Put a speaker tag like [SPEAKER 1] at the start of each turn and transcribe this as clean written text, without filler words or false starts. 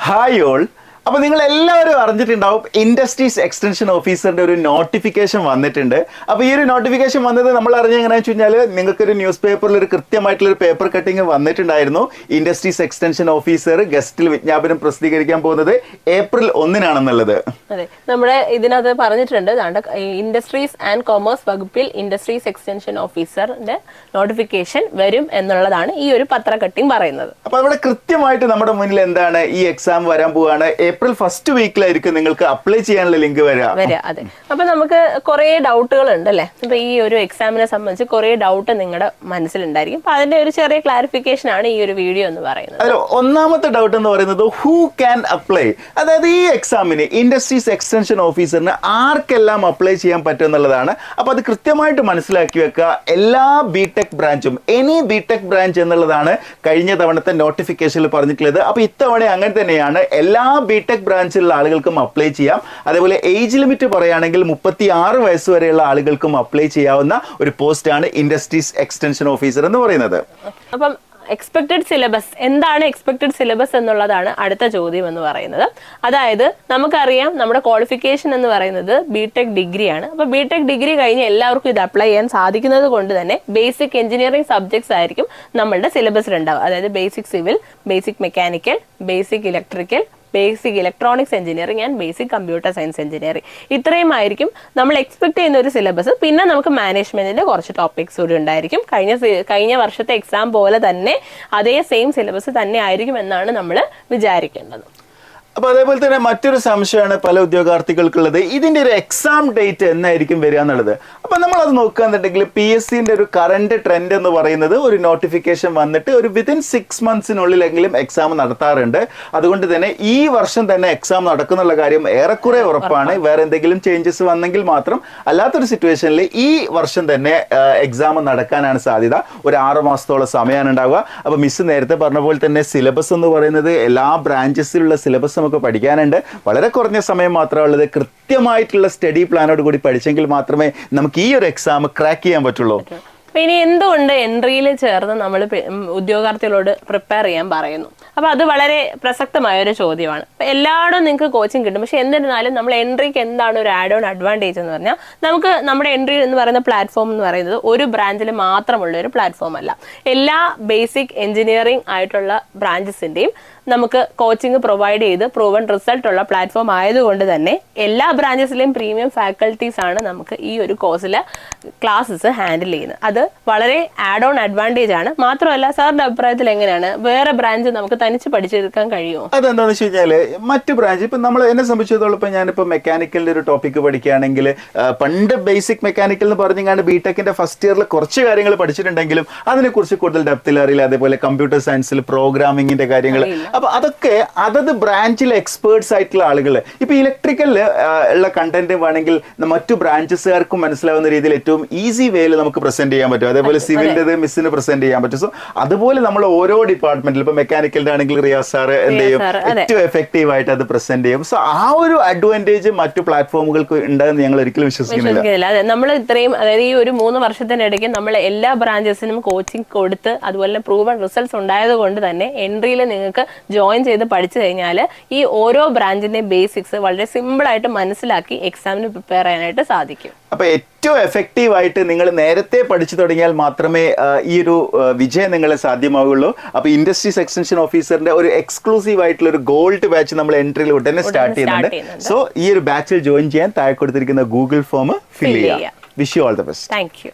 [SPEAKER 1] Hi all. അപ്പോൾ നിങ്ങൾ എല്ലാവരും അറിഞ്ഞിട്ടുണ്ടാവും ഇൻഡസ്ട്രീസ് എക്സ്റ്റൻഷൻ ഓഫീസറിന്റെ ഒരു നോട്ടിഫിക്കേഷൻ വന്നിട്ടുണ്ട്. അപ്പോൾ ഈ ഒരു നോട്ടിഫിക്കേഷൻ വന്നത് നമ്മൾ അറിഞ്ഞ എങ്ങനെയാണെന്ന് വെച്ച് കഴിഞ്ഞാൽ നിങ്ങൾക്കൊരു ന്യൂസ് പേപ്പറിൽ ഒരു കൃത്യമായിട്ടുള്ള ഒരു പേപ്പർ കട്ടിങ് വന്നിട്ടുണ്ടായിരുന്നു. ഇൻഡസ്ട്രീസ് എക്സ്റ്റൻഷൻ ഓഫീസർ ഗസ്റ്റിൽ വിജ്ഞാപനം പ്രസിദ്ധീകരിക്കാൻ പോകുന്നത് ഏപ്രിൽ 1-നാണെന്നുള്ളത്.
[SPEAKER 2] അതെ, നമ്മുടെ ഇതിനകത്ത് പറഞ്ഞിട്ടുണ്ട് ഇൻഡസ്ട്രീസ് ആൻഡ് കൊമേഴ്സ് വകുപ്പിൽ ഇൻഡസ്ട്രീസ് എക്സ്റ്റൻഷൻ ഓഫീസറിന്റെ നോട്ടിഫിക്കേഷൻ വരും എന്നുള്ളതാണ് ഈ ഒരു പത്ര കട്ടിങ് പറയുന്നത്.
[SPEAKER 1] അപ്പോൾ അവിടെ കൃത്യമായിട്ട് നമ്മുടെ മുന്നിൽ എന്താണ് ഈ എക്സാം വരാൻ പോവാണ്. ഏപ്രിൽ ഫസ്റ്റ് വീക്കിലായിരിക്കും നിങ്ങൾക്ക് അപ്ലൈ ചെയ്യാനുള്ള ലിങ്ക് വരിക.
[SPEAKER 2] അതെ, അപ്പൊ നമുക്ക് കുറെ ഡൗട്ടുകൾ ഉണ്ട് അല്ലെ. ഇപ്പൊ ഈ ഒരു എക്സാമിനെ സംബന്ധിച്ച് കുറെ ഡൗട്ട് നിങ്ങളുടെ മനസ്സിലുണ്ടായിരിക്കും. അപ്പൊ അതിന്റെ ഒരു ചെറിയ ക്ലാരിഫിക്കേഷൻ ആണ് ഈ ഒരു വീഡിയോ എന്ന് പറയുന്നത്.
[SPEAKER 1] അതിൽ ഒന്നാമത്തെ ഡൗട്ട് എന്ന് പറയുന്നത് ഹൂ ക്യാൻ അപ്ലൈ, അതായത് ഈ എക്സാമിന് ഇൻഡസ്ട്രീസ് എക്സ്റ്റൻഷൻ ഓഫീസറിന് ആർക്കെല്ലാം അപ്ലൈ ചെയ്യാൻ പറ്റും എന്നുള്ളതാണ്. അപ്പൊ അത് കൃത്യമായിട്ട് മനസ്സിലാക്കി വെക്കുക. എല്ലാ ബിടെക് ബ്രാഞ്ചും, എനി ബിടെക് ബ്രാഞ്ച് എന്നുള്ളതാണ് കഴിഞ്ഞ തവണത്തെ നോട്ടിഫിക്കേഷനിൽ പറഞ്ഞിട്ടുള്ളത്. അപ്പൊ ഇത്തവണ അങ്ങനെ തന്നെയാണ്. എല്ലാ ബിടെക് ബ്രാഞ്ചിലുള്ള ആളുകൾക്കും അപ്ലൈ ചെയ്യാം. അതേപോലെ ഏജ് ലിമിറ്റ് പറയുകയാണെങ്കിൽ 36 വയസ്സ് വരെയുള്ള ആളുകൾക്കും അപ്ലൈ ചെയ്യാവുന്ന ഒരു പോസ്റ്റാണ് ഇൻഡസ്ട്രീസ് എക്സ്റ്റൻഷൻ ഓഫീസർ എന്ന് പറയുന്നത്.
[SPEAKER 2] അപ്പം എക്സ്പെക്ടഡ് സിലബസ് എന്താണ്? എക്സ്പെക്ടഡ് സിലബസ് എന്നുള്ളതാണ് അടുത്ത ചോദ്യം എന്ന് പറയുന്നത്. അതായത് നമുക്കറിയാം നമ്മുടെ ക്വാളിഫിക്കേഷൻ എന്ന് പറയുന്നത് ബിടെക് ഡിഗ്രിയാണ്. അപ്പോൾ ബിടെക് ഡിഗ്രി കഴിഞ്ഞ് എല്ലാവർക്കും ഇത് അപ്ലൈ ചെയ്യാൻ സാധിക്കുന്നത് കൊണ്ട് തന്നെ ബേസിക് എഞ്ചിനീയറിംഗ് സബ്ജക്ട്സ് ആയിരിക്കും നമ്മളുടെ സിലബസിൽ ഉണ്ടാവുക. അതായത് basic civil, basic mechanical, basic electrical, basic electronics engineering and basic computer science engineering. ഇത്രയും ആയിരിക്കും നമ്മൾ എക്സ്പെക്ട് ചെയ്യുന്ന ഒരു സിലബസ്. പിന്നെ നമുക്ക് മാനേജ്മെന്റിന്റെ കുറച്ച് ടോപ്പിക്സ് കൂടി ഉണ്ടായിരിക്കും. കഴിഞ്ഞ വർഷത്തെ എക്സാം പോലെ തന്നെ അതേ സെയിം സിലബസ് തന്നെ ആയിരിക്കും എന്നാണ് നമ്മൾ വിചാരിക്കേണ്ടത്.
[SPEAKER 1] അപ്പൊ അതേപോലെ തന്നെ മറ്റൊരു സംശയമാണ് പല ഉദ്യോഗാർത്ഥികൾക്കുള്ളത്, ഇതിന്റെ ഒരു എക്സാം ഡേറ്റ് എന്നായിരിക്കും വരിക എന്നുള്ളത്. അപ്പൊ നമ്മൾ അത് നോക്കുകയാണെന്നുണ്ടെങ്കിൽ PSCന്റെ ഒരു കറന്റ് ട്രെൻഡ് എന്ന് പറയുന്നത് ഒരു നോട്ടിഫിക്കേഷൻ വന്നിട്ട് ഒരു വിത്തിൻ 6 മന്ത്സിനുള്ളിലെങ്കിലും എക്സാം നടത്താറുണ്ട്. അതുകൊണ്ട് തന്നെ ഈ വർഷം തന്നെ എക്സാം നടക്കുന്നുള്ള കാര്യം ഏറെക്കുറെ ഉറപ്പാണ്. വേറെ എന്തെങ്കിലും ചേഞ്ചസ് വന്നെങ്കിൽ മാത്രം. അല്ലാത്തൊരു സിറ്റുവേഷനിൽ ഈ വർഷം തന്നെ എക്സാം നടക്കാനാണ് സാധ്യത. ഒരു 6 മാസത്തോളം സമയമാണ് ഉണ്ടാവുക. അപ്പൊ മിസ് നേരത്തെ പറഞ്ഞ പോലെ തന്നെ സിലബസ് എന്ന് പറയുന്നത് എല്ലാ ബ്രാഞ്ചസിലുള്ള സിലബസ് നമുക്ക് പഠിക്കാനുണ്ട്. വളരെ കുറഞ്ഞ സമയം മാത്രമേ ഉള്ളത്. കൃത്യമായിട്ടുള്ള സ്റ്റഡി പ്ലാനോട് കൂടി പഠിച്ചെങ്കിൽ മാത്രമേ നമുക്ക് ഈ ഒരു എക്സാം ക്രാക്ക് ചെയ്യാൻ പറ്റുള്ളൂ.
[SPEAKER 2] ഇനി എന്തുകൊണ്ട് എൻട്രിയിൽ ചേർന്ന് നമ്മൾ ഉദ്യോഗാർത്ഥികളോട് പ്രിപ്പയർ ചെയ്യാൻ പറയുന്നു? അപ്പൊ അത് വളരെ പ്രസക്തമായ ഒരു ചോദ്യമാണ്. എല്ലായിടും നിങ്ങൾക്ക് കോച്ചിങ് കിട്ടും. പക്ഷെ എന്നിരുന്നാലും നമ്മൾ എൻട്രിക്ക് എന്താണ് ഒരു ആഡ് ഓൺ അഡ്വാൻറ്റേജ് എന്ന് പറഞ്ഞാൽ, നമുക്ക് നമ്മുടെ എൻട്രി എന്ന് പറയുന്ന പ്ലാറ്റ്ഫോം എന്ന് പറയുന്നത് ഒരു ബ്രാഞ്ചിൽ മാത്രമുള്ള ഒരു പ്ലാറ്റ്ഫോം അല്ല. എല്ലാ ബേസിക് എഞ്ചിനീയറിംഗ് ആയിട്ടുള്ള ബ്രാഞ്ചസിന്റെയും നമുക്ക് കോച്ചിങ് പ്രൊവൈഡ് ചെയ്ത് പ്രൂവൺ റിസൾട്ട് ഉള്ള പ്ലാറ്റ്ഫോം ആയതുകൊണ്ട് തന്നെ എല്ലാ ബ്രാഞ്ചസിലെയും പ്രീമിയം ഫാക്കൽറ്റീസ് ആണ് നമുക്ക് ഈ ഒരു കോഴ്സിലെ ക്ലാസ്സസ് ഹാൻഡിൽ ചെയ്യുന്നത്. അത് വളരെ ആഡ് ഓൺ അഡ്വാൻറ്റേജ് ആണ്. മാത്രമല്ല, സാറിന്റെ അഭിപ്രായത്തിൽ എങ്ങനെയാണ് വേറെ ബ്രാഞ്ച് നമുക്ക് തനിച്ച് പഠിച്ചെടുക്കാൻ കഴിയുമോ?
[SPEAKER 1] അതെന്താണെന്ന് വെച്ച് കഴിഞ്ഞാല് മറ്റു ബ്രാഞ്ച് ഇപ്പൊ നമ്മൾ എന്നെ സംബന്ധിച്ചിടത്തോളം ഇപ്പൊ ഞാനിപ്പോ മെക്കാനിക്കലിന്റെ ഒരു ടോപ്പിക്ക് പഠിക്കുകയാണെങ്കിൽ പണ്ട് ബേസിക് മെക്കാനിക്കൽ എന്ന് പറഞ്ഞാൽ ബിടെക്കിന്റെ ഫസ്റ്റ് ഇയറിൽ കുറച്ച് കാര്യങ്ങൾ പഠിച്ചിട്ടുണ്ടെങ്കിലും അതിനെക്കുറിച്ച് കൂടുതൽ ഡെപ്തിൽ അറിയില്ല. അതേപോലെ കമ്പ്യൂട്ടർ സയൻസിൽ പ്രോഗ്രാമിങ്ങിന്റെ കാര്യങ്ങൾ. അപ്പൊ അതൊക്കെ അതത് ബ്രാഞ്ചിലെ എക്സ്പേർട്സ് ആയിട്ടുള്ള ആളുകൾ. ഇപ്പൊ ഇലക്ട്രിക്കലിൽ ഉള്ള കണ്ടന്റ് വേണമെങ്കിൽ മറ്റു ബ്രാഞ്ചസുകാർക്കും മനസ്സിലാവുന്ന രീതിയിൽ ഏറ്റവും ഈസി വേയിൽ നമുക്ക് പ്രസന്റ് ചെയ്യാൻ പറ്റും. അതേപോലെ സിവിലിന്റെ മിസ്സിന് പ്രസന്റ് ചെയ്യാൻ പറ്റും. സോ അതുപോലെ നമ്മൾ ഓരോ ഡിപ്പാർട്ട്മെന്റിൽ ഇപ്പൊ മെക്കാനിക്കലിന്റെ ആണെങ്കിൽ റിയാസ് സാർ എന്ത് ചെയ്യും, ഏറ്റവും എഫക്റ്റീവ് ആയിട്ട് അത് പ്രസന്റ് ചെയ്യും. സോ ആ ഒരു അഡ്വാൻറ്റേജ് മറ്റു പ്ലാറ്റ്ഫോമുകൾക്ക് ഉണ്ടെന്ന് ഞങ്ങൾ ഒരിക്കലും വിശ്വസിക്കുന്നില്ല.
[SPEAKER 2] നമ്മൾ ഇത്രയും, അതായത് ഈ ഒരു 3 വർഷത്തിനിടയ്ക്ക് നമ്മൾ എല്ലാ ബ്രാഞ്ചസിനും കോച്ചിങ് കൊടുത്ത് അതുപോലെ പ്രൂവൺ റിസൾട്ട്സ് ഉണ്ടായത് കൊണ്ട് തന്നെ എൻട്രിയിൽ നിങ്ങൾക്ക് ജോയിൻ ചെയ്ത് പഠിച്ചു കഴിഞ്ഞാൽ ഈ ഓരോ ബ്രാഞ്ചിന്റെ ബേസിക്സ് വളരെ സിമ്പിൾ ആയിട്ട് മനസ്സിലാക്കി എക്സാമിന് പ്രിപ്പയർ ചെയ്യാനായിട്ട് സാധിക്കും.
[SPEAKER 1] അപ്പൊ ഏറ്റവും എഫക്റ്റീവ് ആയിട്ട് നിങ്ങൾ നേരത്തെ പഠിച്ചു തുടങ്ങിയാൽ മാത്രമേ ഈ ഒരു വിജയം നിങ്ങളെ സാധ്യമാവുള്ളൂ. അപ്പൊ ഇൻഡസ്ട്രീസ് എക്സ്റ്റൻഷൻ ഓഫീസറിന്റെ ഒരു എക്സ്ക്ലൂസീവ് ആയിട്ടുള്ള ഒരു ഗോൾഡ് ബാച്ച് നമ്മൾ എൻട്രിയിൽ ഉടനെ സ്റ്റാർട്ട് ചെയ്യുന്നുണ്ട്. സോ ഈ ഒരു ബാച്ചിൽ ജോയിൻ ചെയ്യാൻ താഴെ കൊടുത്തിരിക്കുന്ന ഗൂഗിൾ ഫോം ഫിൽ ചെയ്യാം. Wish you all the best.
[SPEAKER 2] Thank you.